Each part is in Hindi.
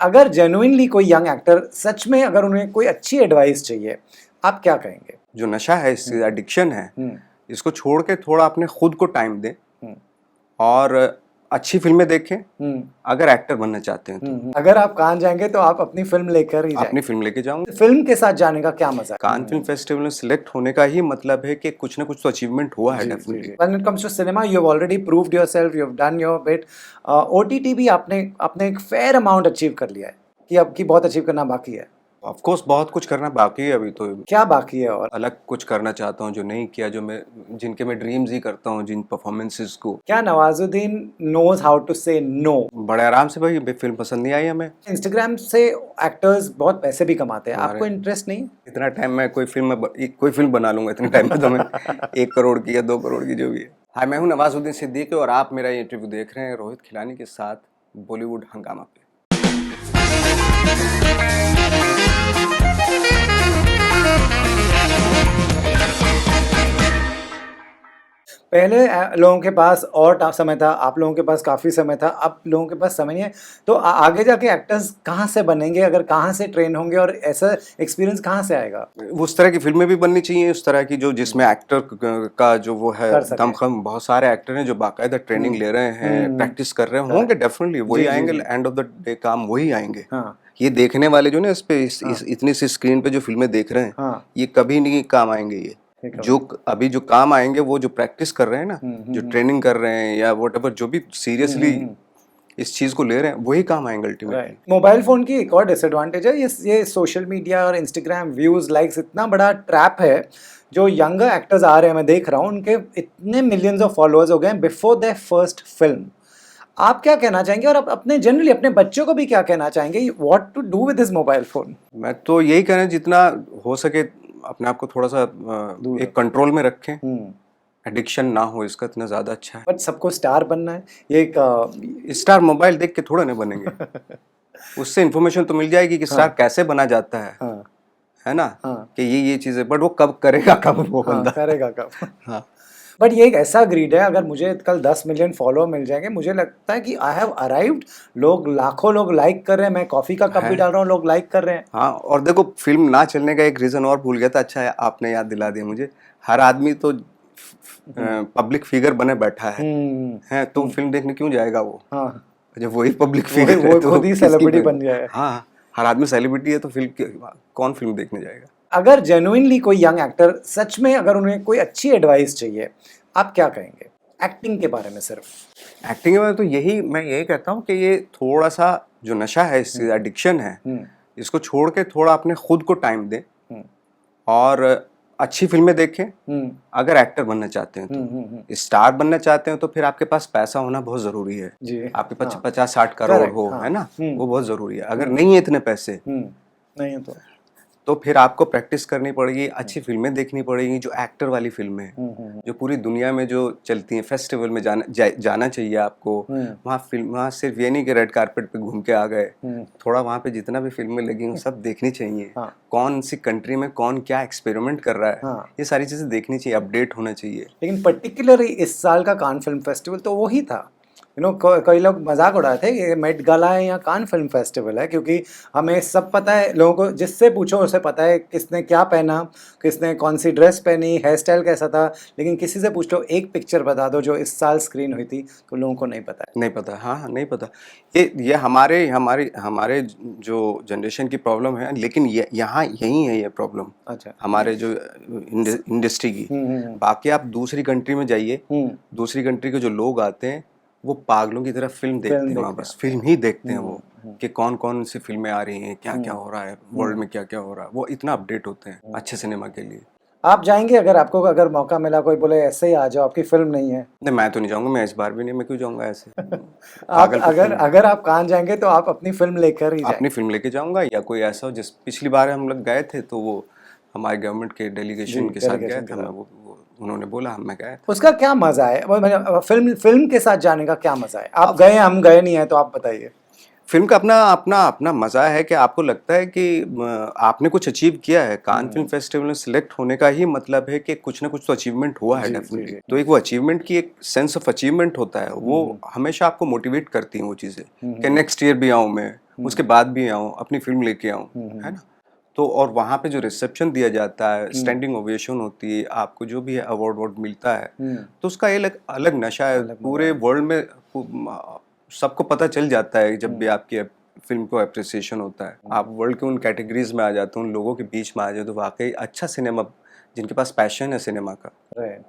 अगर जेन्युइनली कोई यंग एक्टर सच में अगर उन्हें कोई अच्छी एडवाइस चाहिए, आप क्या कहेंगे? जो नशा है, इससे एडिक्शन है, हुँ, इसको छोड़ के थोड़ा अपने खुद को टाइम दें हुँ, और अच्छी फिल्में देखें। हुँ, अगर एक्टर बनना चाहते हैं तो हुँ। अगर आप कान जाएँगे तो आप अपनी फ़िल्म लेकर ही अपनी जाएँगे। फिल्म लेके जाऊंगा। फ़िल्म के साथ जाने का क्या मज़ा है? कान फिल्म फेस्टिवल में सिलेक्ट होने का ही मतलब है कि कुछ ना कुछ तो अचीवमेंट हुआ है definitely. When it comes to cinema, you have already proved yourself, you have done your bit. OTT भी आपने एक फेयर अमाउंट अचीव कर लिया है कि अब की बहुत अचीव करना बाकी है। ऑफ कोर्स बहुत कुछ करना बाकी है अभी तो। क्या बाकी है और? अलग कुछ करना चाहता हूँ जो नहीं किया, जो मैं जिनके मैं ड्रीम्स ही करता हूँ, जिन परफॉर्मेंसेस को। क्या Nawazuddin knows how to say no? बड़े आराम से भाई, फिल्म पसंद नहीं आई हमें। इंस्टाग्राम से एक्टर्स बहुत पैसे भी कमाते हैं, हमारे आपको इंटरेस्ट नहीं? इतना टाइम में कोई फिल्म बना लूंगा इतने टाइम में तो मैं 1 करोड़ की या 2 करोड़ की जो भी है। हाय, मैं हूँ नवाजुद्दीन सिद्दीकी और आप मेरा ये इंटरव्यू देख रहे हैं रोहित खिलानी के साथ बॉलीवुड हंगामा पे। पहले लोगों के पास और समय था, आप लोगों के पास काफ़ी समय था, अब लोगों के पास समय नहीं है। तो आगे जाके एक्टर्स कहाँ से बनेंगे, अगर कहाँ से ट्रेन होंगे और ऐसा एक्सपीरियंस कहाँ से आएगा? उस तरह की फिल्में भी बननी चाहिए, उस तरह की जो जिसमें एक्टर का जो वो है कर सकें। दमखम। बहुत सारे एक्टर हैं जो बाकायदा ट्रेनिंग ले रहे हैं, प्रैक्टिस कर रहे हैं, होंगे डेफिनेटली वही जी, जी, आएंगे। जी। एंड ऑफ द डे काम वही आएंगे। हाँ, ये देखने वाले जो ना इस पे इतनी सी स्क्रीन पे जो फिल्में देख रहे हैं, हाँ। ये कभी नहीं काम आएंगे। ये ठीक है। जो अभी जो काम आएंगे वो जो प्रैक्टिस कर रहे हैं ना, जो ट्रेनिंग कर रहे हैं या व्हाटएवर, जो भी सीरियसली इस चीज को ले रहे हैं, वही काम आएंगे अल्टीमेटली। राइट। मोबाइल फ़ोन की एक और डिसएडवांटेज है, ये सोशल मीडिया और इंस्टाग्राम व्यूज़, लाइक्स इतना बड़ा ट्रैप है, जो यंगर एक्टर्स आ रहे हैं, मैं देख रहा हूँ, उनके इतने मिलियंस ऑफ फॉलोअर्स हो गए हैं बिफोर देयर फर्स्ट फ़िल्म। आप क्या कहना चाहेंगे और आप अपने जनरली अपने बच्चों को भी क्या कहना चाहेंगे, what to do with this mobile phone? मैं तो यही कहना, जितना हो सके अपने आप को थोड़ा सा एक कंट्रोल में रखें। एडिक्शन ना हो इसका, इतना ज्यादा अच्छा है। बट सबको स्टार बनना है, ये एक स्टार मोबाइल देख के थोड़ा नहीं बनेंगे। उससे इन्फॉर्मेशन तो मिल जाएगी कि स्टार कैसे बना जाता है। हाँ, है ना? हाँ, कि ये चीजें, बट वो कब करेगा, कब वो हाँ, बंदा करेगा कब? हाँ। बट ये एक ऐसा ग्रीड है, अगर मुझे कल 10 मिलियन फॉलोअर मिल जाएंगे, मुझे लगता है कि आई हैव अराइव्ड। लोग लाखों लोग लाइक कर रहे हैं, मैं कॉफी का कप भी डाल रहा हूँ, लोग लाइक कर रहे हैं। हाँ, और देखो फिल्म ना चलने का एक रीजन और भूल गया था। अच्छा है आपने याद दिला दिया मुझे। हर आदमी तो पब्लिक फिगर बने बैठा है तो फिल्म देखने क्यों जाएगा वो? हाँ, जब वही पब्लिक फिगर वो है तो खुद ही किसकी सेलिब्रिटी फिल्म? बन गया है। हाँ, हर आदमी सेलिब्रिटी है तो कौन फिल्म देखने जाएगा? अगर जेन्युइनली कोई यंग एक्टर सच में अगर उन्हें कोई अच्छी एडवाइस चाहिए, आप क्या कहेंगे? एक्टिंग के बारे में सिर्फ। एक्टिंग में तो मैं यही कहता हूँ कि ये थोड़ा सा जो नशा है, इससे एडिक्शन है, इसको छोड़ के थोड़ा अपने खुद को टाइम दें और अच्छी फिल्में देखें। अगर एक्टर बनना चाहते हैं तो, स्टार बनना चाहते हैं तो फिर आपके पास पैसा होना बहुत जरूरी है। जी, आपके पास 50-60 करोड़ हो, है ना, वो बहुत जरूरी है। अगर नहीं है इतने पैसे, नहीं है तो फिर आपको प्रैक्टिस करनी पड़ेगी, अच्छी फिल्में देखनी पड़ेगी, जो एक्टर वाली फिल्में हैं, जो पूरी दुनिया में जो चलती हैं। फेस्टिवल में जाना चाहिए आपको। वहाँ सिर्फ ये नहीं कि रेड कारपेट पे घूम के आ गए, थोड़ा वहाँ पे जितना भी फिल्में लगी हैं सब देखनी चाहिए। कौन सी कंट्री में कौन क्या एक्सपेरिमेंट कर रहा है, ये सारी चीजें देखनी चाहिए, अपडेट होना चाहिए। लेकिन पर्टिकुलरली इस साल का कान फिल्म फेस्टिवल तो वही था। कई लोग मजाक उड़ाए थे कि मेट गाला है या कान फिल्म फेस्टिवल है, क्योंकि हमें सब पता है, लोगों को जिससे पूछो उसे पता है किसने क्या पहना, किसने कौन सी ड्रेस पहनी, हेयर स्टाइल कैसा था। लेकिन किसी से पूछ लो एक पिक्चर बता दो जो इस साल स्क्रीन हुई थी, तो लोगों को नहीं पता है। नहीं पता, हाँ नहीं पता। ये हमारे जो जनरेशन की प्रॉब्लम है, लेकिन यहाँ यही है ये प्रॉब्लम। अच्छा, हमारे जो इंडस्ट्री की। बाकी आप दूसरी कंट्री में जाइए, दूसरी कंट्री के जो लोग आते हैं वो पागलों की तरह फिल्म देखते हैं। वहाँ बस फिल्म ही देखते हैं वो, कि कौन कौन सी फिल्में आ रही हैं, क्या क्या हो रहा है वर्ल्ड में, क्या क्या हो रहा है। वो इतना अपडेट होते हैं अच्छे सिनेमा के लिए। आप जाएंगे अगर मौका मिला, कोई बोले ऐसे ही आ जाओ, आपकी फिल्म नहीं है? नहीं, मैं तो नहीं जाऊंगा, मैं इस बार भी नहीं, मैं क्यों जाऊंगा ऐसे। आप अगर आप कान जाएंगे तो आप अपनी फिल्म लेकर ही जाएंगे? अपनी फिल्म लेके जाऊंगा, या कोई ऐसा हो। जिस पिछली बार हम लोग गए थे तो वो हमारे गवर्नमेंट के डेलीगेशन के साथ गए थे। वो उन्होंने बोला, मैं गया था। उसका क्या मजा है? फिल्म के साथ जाने का क्या मजा है? आप गए, हम गए नहीं है, तो आप बताइए। फिल्म का अपना मजा है कि आपको लगता है कि आपने कुछ अचीव किया है। कान फिल्म फेस्टिवल में सिलेक्ट होने का ही मतलब है कि कुछ ना कुछ तो अचीवमेंट हुआ है डेफिनेटली। तो एक वो अचीवमेंट की एक सेंस ऑफ अचीवमेंट होता है, वो हमेशा आपको मोटिवेट करती हैं वो चीजें, कि नेक्स्ट ईयर भी आऊं मैं, उसके बाद भी आऊँ, अपनी फिल्म लेके आऊँ, है ना? तो और वहाँ पे जो रिसेप्शन दिया जाता है, स्टैंडिंग ओवेशन होती है, आपको जो भी अवार्ड वॉर्ड मिलता है, तो उसका अलग अलग नशा है। पूरे वर्ल्ड में सबको पता चल जाता है जब भी आपकी फिल्म को अप्रिसिएशन होता है। आप वर्ल्ड के उन कैटेगरीज में आ जाते हो, उन लोगों के बीच में आ जाते हो, तो वाकई अच्छा सिनेमा, जिनके पास पैशन है सिनेमा का। Right.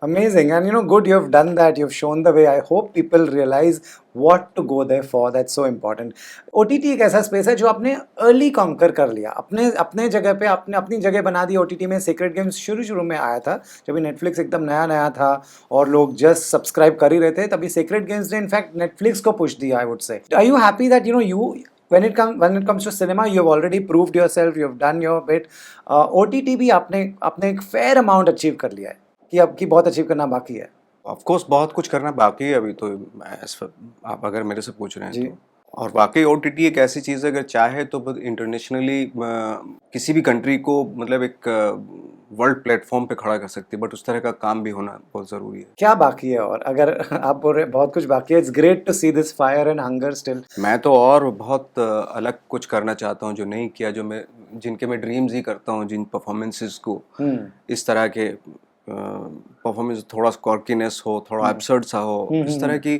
Amazing. And good you've done that. You've shown the way. I hope people realize what to go there for. That's so important. OTT एक ऐसा स्पेस है जो आपने अर्ली कॉन्कर कर लिया, अपने अपने जगह पे आपने अपनी जगह बना दी। OTT में सीक्रेट गेम्स शुरू में आया था, जब नेटफ्लिक्स एकदम नया था और लोग जस्ट सब्सक्राइब कर ही रहे थे, तभी सीक्रेट गेम्स ने इनफैक्ट नेटफ्लिक्स को पुश दिया, I would say. Are you happy that you when it comes to cinema, you have already proved yourself, you have done your bit. OTT भी आपने एक फेयर अमाउंट अचीव कर लिया है, कि अब की बहुत अचीव करना बाकी है? ऑफ कोर्स बहुत कुछ करना बाकी है अभी तो, आप अगर मेरे से पूछ रहे हैं जी। तो। और वाकई OTT एक ऐसी चीज़ है, अगर चाहे तो इंटरनेशनली किसी भी कंट्री को मतलब एक वर्ल्ड प्लेटफॉर्म पे खड़ा कर सकती है, बट उस तरह का काम भी होना बहुत ज़रूरी है। क्या बाकी है? और अगर आप बोल रहे हैं बहुत कुछ बाकी है, it's great to see this fire and hunger still. मैं तो और बहुत अलग कुछ करना चाहता हूँ जो नहीं किया, जिनके मैं ड्रीम्स ही करता हूँ, जिन परफॉर्मेंसेस को इस तरह के परफॉर्मेंस, थोड़ा कॉर्कीनेस हो, थोड़ा एब्सर्ड सा हो, इस तरह की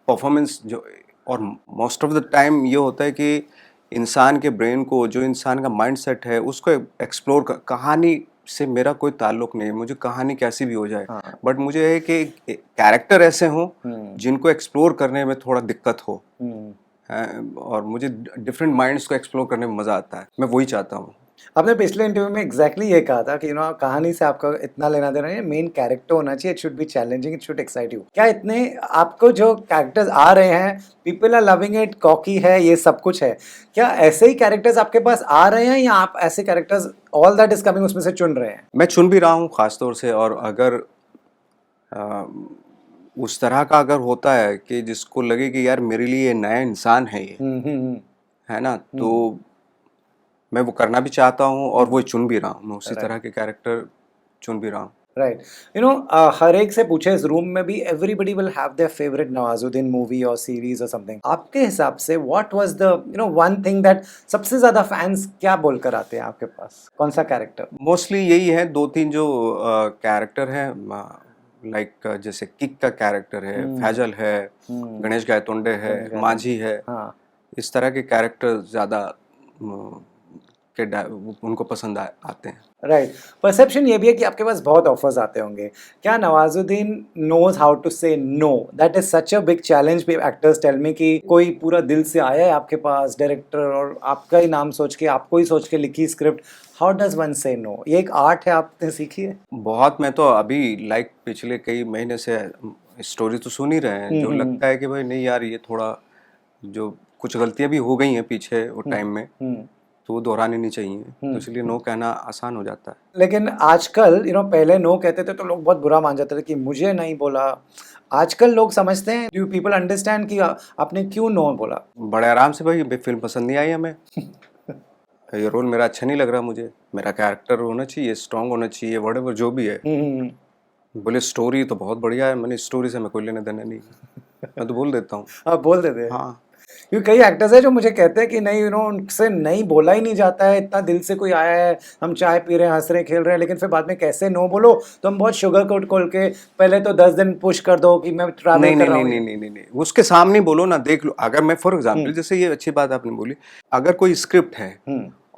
परफॉर्मेंस जो, और मोस्ट ऑफ द टाइम ये होता है कि इंसान के ब्रेन को, जो इंसान का माइंड सेट है, उसको एक्सप्लोर कहानी से मेरा कोई ताल्लुक नहीं है, मुझे कहानी कैसी भी हो जाए, बट मुझे है कि कैरेक्टर ऐसे हों जिनको एक्सप्लोर करने में थोड़ा दिक्कत हो, और मुझे डिफरेंट माइंड्स को एक्सप्लोर करने में मज़ा आता है, मैं वही चाहता हूँ। आपने पिछले इंटरव्यू में एग्जैक्टली ये कहा था कि कहानी से आपका इतना लेना देना है, मेन कैरेक्टर होना चाहिए, it should be challenging, it should excite you. क्या इतने आपको जो कैरेक्टर्स आ रहे हैं, people are loving it, cocky है, ये सब कुछ है, क्या ऐसे ही कैरेक्टर्स आपके पास आ रहे हैं, या आप ऐसे characters all that is coming उसमें से चुन रहे हैं? मैं चुन भी रहा हूँ खासतौर से, और अगर उस तरह का अगर होता है कि जिसको लगे कि यार मेरे लिए नया इंसान है ये, है ना, तो मैं वो करना भी चाहता हूँ और वो चुन भी रहा हूँ, मैं उसी तरह के कैरेक्टर चुन भी रहा हूँ। राइट। हर एक से पूछे इस रूम में भी, everybody will have their favourite Nawazuddin movie और सीरीज और समथिंग। आपके हिसाब से what was the one thing that सबसे ज्यादा फैंस क्या बोलकर आते हैं आपके पास? कौन सा कैरेक्टर? मोस्टली यही है, 2-3 जो कैरेक्टर है, लाइक जैसे किक का कैरेक्टर है, फैजल है, गणेश गायतोंडे है, माझी है, इस तरह के कैरेक्टर ज़्यादा उनको पसंद आते हैं। राइट। परसेप्शन ये भी है कि आपके पास बहुत ऑफर्स आते होंगे। क्या Nawazuddin knows how to say no? That is such a big challenge. Actors tell me कि कोई पूरा दिल से आया है आपके पास डायरेक्टर, और आपका ही नाम सोच के, आपको ही सोच के लिखी स्क्रिप्ट, हाउ डज वन से नो? ये एक आर्ट है, आपने सीखी है? बहुत। मैं तो अभी पिछले कई महीने से स्टोरी तो सुन ही रहे हैं, जो लगता है कि भाई नहीं यार, ये थोड़ा जो कुछ गलतियां भी हो गई हैं पीछे वो टाइम में, तो वो दोहरानी नहीं चाहिए, तो इसलिए नो कहना आसान हो जाता है। लेकिन आजकल पहले नो कहते थे तो लोग बहुत बुरा मान जाते थे कि मुझे नहीं बोला। आजकल लोग समझते हैं, डू पीपल अंडरस्टैंड कि आपने क्यों नो बोला? बड़े आराम से, भाई फिल्म पसंद नहीं आई हमें, ये रोल मेरा अच्छा नहीं लग रहा, मुझे मेरा कैरेक्टर होना चाहिए, स्ट्रॉन्ग होना चाहिए, व्हाटएवर जो भी है। बोले स्टोरी तो बहुत बढ़िया है, मैंने स्टोरी से मैं कोई लेना देना नहीं, मैं तो बोल देता हूँ। आप बोल देते हैं? हाँ। क्योंकि कई एक्टर्स हैं जो मुझे कहते हैं कि नहीं, उनसे नहीं बोला ही नहीं जाता है, इतना दिल से कोई आया है, हम चाय पी रहे हैं, हंस रहे हैं, खेल रहे हैं, लेकिन फिर बाद में कैसे नो बोलो, तो हम बहुत शुगर कोट खोल के पहले तो 10 दिन पुश कर दो कि मैं ट्रैवल कर रहा हूँ। नहीं, उसके सामने बोलो ना, देख लो। अगर मैं फॉर एग्जाम्पल, जैसे ये अच्छी बात आपने बोली, अगर कोई स्क्रिप्ट है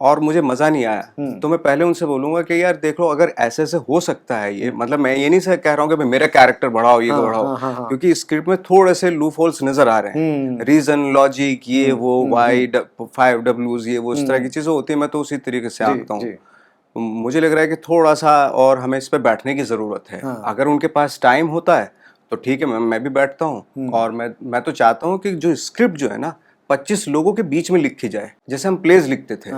और मुझे मजा नहीं आया, तो मैं पहले उनसे बोलूंगा कि यार देख लो, अगर ऐसे ऐसे हो सकता है ये, मतलब मैं ये नहीं कह रहा हूँ कि मेरा कैरेक्टर बढ़ाओ, ये बढ़ाओ, क्योंकि स्क्रिप्ट में थोड़े से लूप होल्स नजर आ रहे हैं, रीजन, लॉजिक, ये वो, वाई 5 Ws, ये वो, इस तरह की चीजें होती है, मैं तो उसी तरीके से आंकता हूँ। मुझे लग रहा है कि थोड़ा सा और हमें इस पर बैठने की जरूरत है। अगर उनके पास टाइम होता है तो ठीक है, मैं भी बैठता हूँ, और मैं तो चाहता हूँ कि जो स्क्रिप्ट जो है ना, 25 लोगों के बीच में लिखी जाए, जैसे हम प्लेज लिखते थे।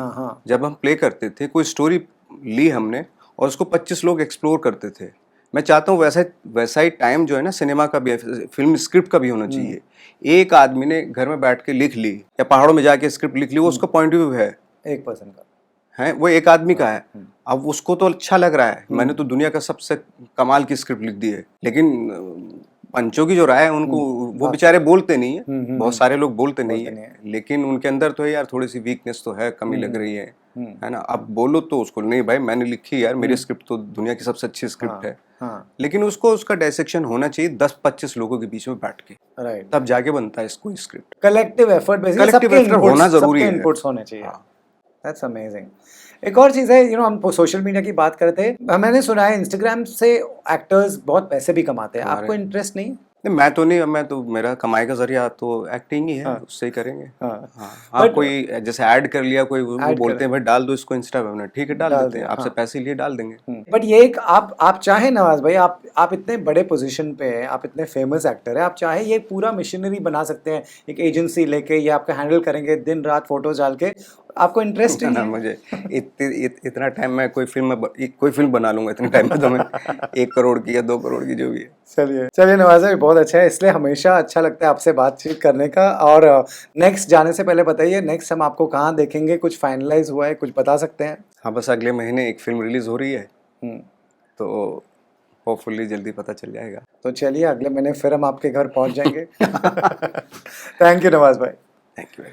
जब हम प्ले करते थे, कोई स्टोरी ली हमने और उसको 25 लोग एक्सप्लोर करते थे, मैं चाहता हूँ वैसा ही टाइम जो है ना, सिनेमा का भी, फिल्म स्क्रिप्ट का भी होना चाहिए। एक आदमी ने घर में बैठ के लिख ली, या पहाड़ों में जाके स्क्रिप्ट लिख ली, वो उसका पॉइंट ऑफ व्यू है, एक पर्सन का है, वो एक आदमी का है। अब उसको तो अच्छा लग रहा है, मैंने तो दुनिया का सबसे कमाल की स्क्रिप्ट लिख दी है, लेकिन पंचों की जो राय है उनको, वो बेचारे बोलते नहीं है, बहुत सारे लोग बोलते नहीं नहीं है, लेकिन उनके अंदर तो है यार थोड़ी सी वीकनेस तो है, कमी लग रही है ना। अब बोलो तो उसको, नहीं भाई मैंने लिखी यार, मेरी स्क्रिप्ट तो दुनिया की सबसे अच्छी स्क्रिप्ट है, लेकिन उसको उसका डायसेक्शन होना चाहिए 10-25 लोगों के बीच में बैठ के, राइट, तब जाके बनता है इसको script. Collective effort, basically Collective सबके effort इनपुट्स, होना जरूरी सबके है। इनपुट्स होने चाहिए। That's amazing. एक और चीज़ है, हम सोशल मीडिया की बात करते हैं, मैंने सुना है इंस्टाग्राम से एक्टर्स बहुत पैसे भी कमाते हैं, आपको इंटरेस्ट नहीं? नहीं, मैं तो नहीं, मैं तो, मेरा कमाई का जरिया तो एक्टिंग ही है, उससे ही करेंगे। हाँ, कोई जैसे ऐड कर लिया, कोई वो बोलते हैं भाई डाल दो इसको इंस्टा पे, हमने ठीक है डाल देते हैं, आपसे पैसे लिए डाल देंगे। बट ये एक आप चाहे नवाज भाई, आप इतने बड़े पोजीशन पे हैं, आप इतने फेमस एक्टर हैं, आप चाहे ये पूरा मिशनरी बना सकते हैं, एक एजेंसी लेके, ये आपका हैंडल करेंगे दिन रात फोटोज डाल के, आपको इंटरेस्ट नहीं है? मुझे इतना टाइम, मैं कोई फिल्म बना लूंगा इतने टाइम में, तो मैं 1 करोड़ की या 2 करोड़ की जो भी है। चलिए नवाज भाई, बहुत अच्छा है, इसलिए हमेशा अच्छा लगता है आपसे बातचीत करने का। और नेक्स्ट जाने से पहले बताइए, नेक्स्ट हम आपको कहाँ देखेंगे? कुछ फाइनलाइज हुआ है, कुछ बता सकते हैं? हाँ, बस अगले महीने एक फिल्म रिलीज हो रही है, तो होपफुली जल्दी पता चल जाएगा। तो चलिए अगले महीने फिर हम आपके घर पहुंच जाएंगे। थैंक यू नवाज भाई। Thank you.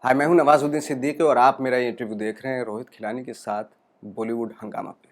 हाय, मैं हूं नवाजुद्दीन सिद्दीकी और आप मेरा ये इंटरव्यू देख रहे हैं रोहित खिलानी के साथ बॉलीवुड हंगामा पे।